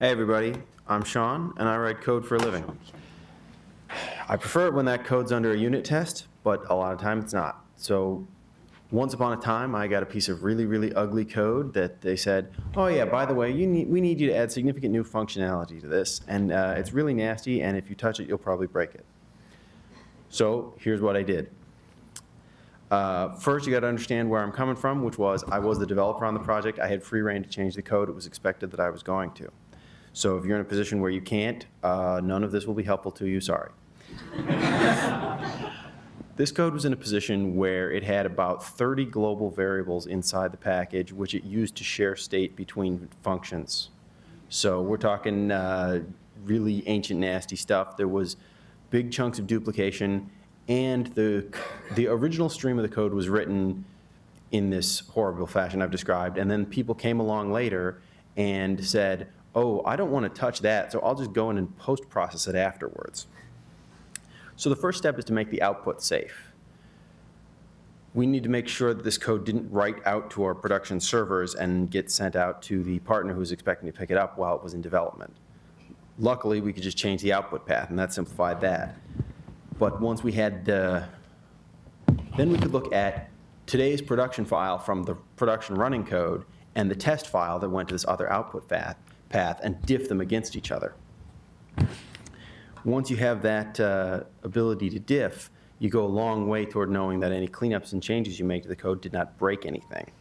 Hey everybody, I'm Sean and I write code for a living. I prefer it when that code's under a unit test, but a lot of times it's not. So once upon a time I got a piece of really ugly code that they said, oh yeah, by the way, we need you to add significant new functionality to this, and it's really nasty, and if you touch it you'll probably break it. So here's what I did. First, you got to understand where I'm coming from, which was I was the developer on the project. I had free reign to change the code. It was expected that I was going to. So if you're in a position where you can't, none of this will be helpful to you, sorry. This code was in a position where it had about 30 global variables inside the package, which it used to share state between functions. So we're talking really ancient, nasty stuff. There was big chunks of duplication, and the original stream of the code was written in this horrible fashion I've described, and then people came along later and said, oh, I don't want to touch that, so I'll just go in and post-process it afterwards. So the first step is to make the output safe. We need to make sure that this code didn't write out to our production servers and get sent out to the partner who's expecting to pick it up while it was in development. Luckily, we could just change the output path, and that simplified that. But once we had, then we could look at today's production file from the production running code and the test file that went to this other output path and diff them against each other. Once you have that ability to diff, you go a long way toward knowing that any cleanups and changes you make to the code did not break anything.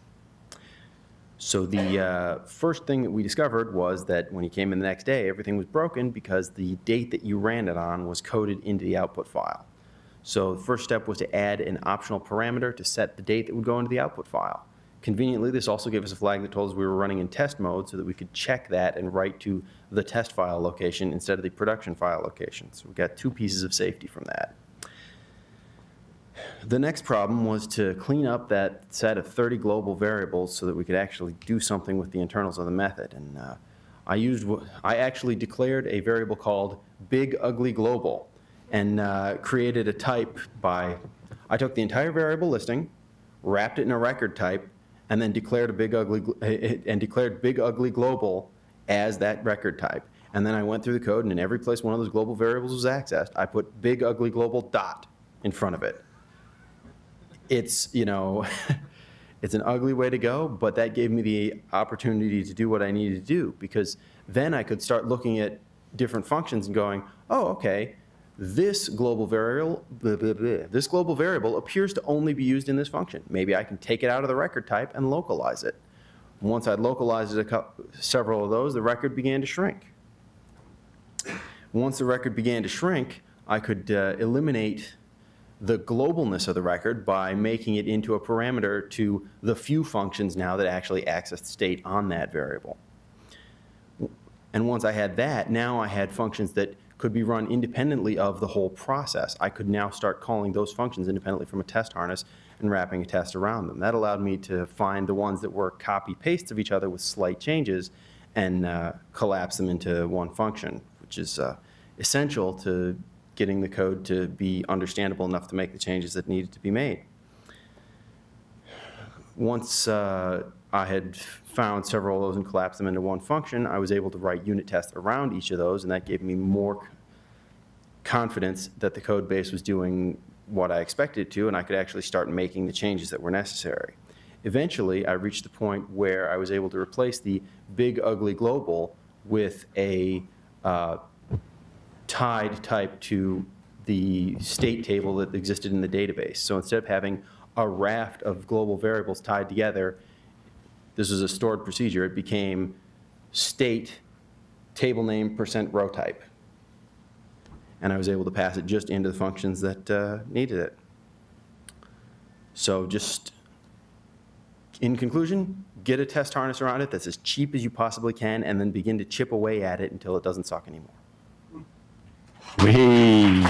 So the first thing that we discovered was that when you came in the next day, everything was broken because the date that you ran it on was coded into the output file. So the first step was to add an optional parameter to set the date that would go into the output file. Conveniently, this also gave us a flag that told us we were running in test mode so that we could check that and write to the test file location instead of the production file location. So we got two pieces of safety from that. The next problem was to clean up that set of 30 global variables so that we could actually do something with the internals of the method. And I actually declared a variable called big ugly global and created a type by, I took the entire variable listing, wrapped it in a record type, and then declared big ugly global as that record type. And then I went through the code, and in every place one of those global variables was accessed, I put big ugly global dot in front of it. It's, you know, it's an ugly way to go, but that gave me the opportunity to do what I needed to do, because then I could start looking at different functions and going, oh, okay, this global variable appears to only be used in this function. Maybe I can take it out of the record type and localize it. Once I'd localized several of those, the record began to shrink. Once the record began to shrink, I could eliminate the globalness of the record by making it into a parameter to the few functions now that actually access state on that variable. And once I had that, now I had functions that could be run independently of the whole process. I could now start calling those functions independently from a test harness and wrapping a test around them. That allowed me to find the ones that were copy-pastes of each other with slight changes and collapse them into one function, which is essential to getting the code to be understandable enough to make the changes that needed to be made. Once I had found several of those and collapsed them into one function, I was able to write unit tests around each of those, and that gave me more confidence that the code base was doing what I expected it to, and I could actually start making the changes that were necessary. Eventually, I reached the point where I was able to replace the big ugly global with a tied type to the state table that existed in the database. So instead of having a raft of global variables tied together, this was a stored procedure. It became state table name %row type. And I was able to pass it just into the functions that needed it. So just in conclusion, get a test harness around it that's as cheap as you possibly can, and then begin to chip away at it until it doesn't suck anymore. Whee!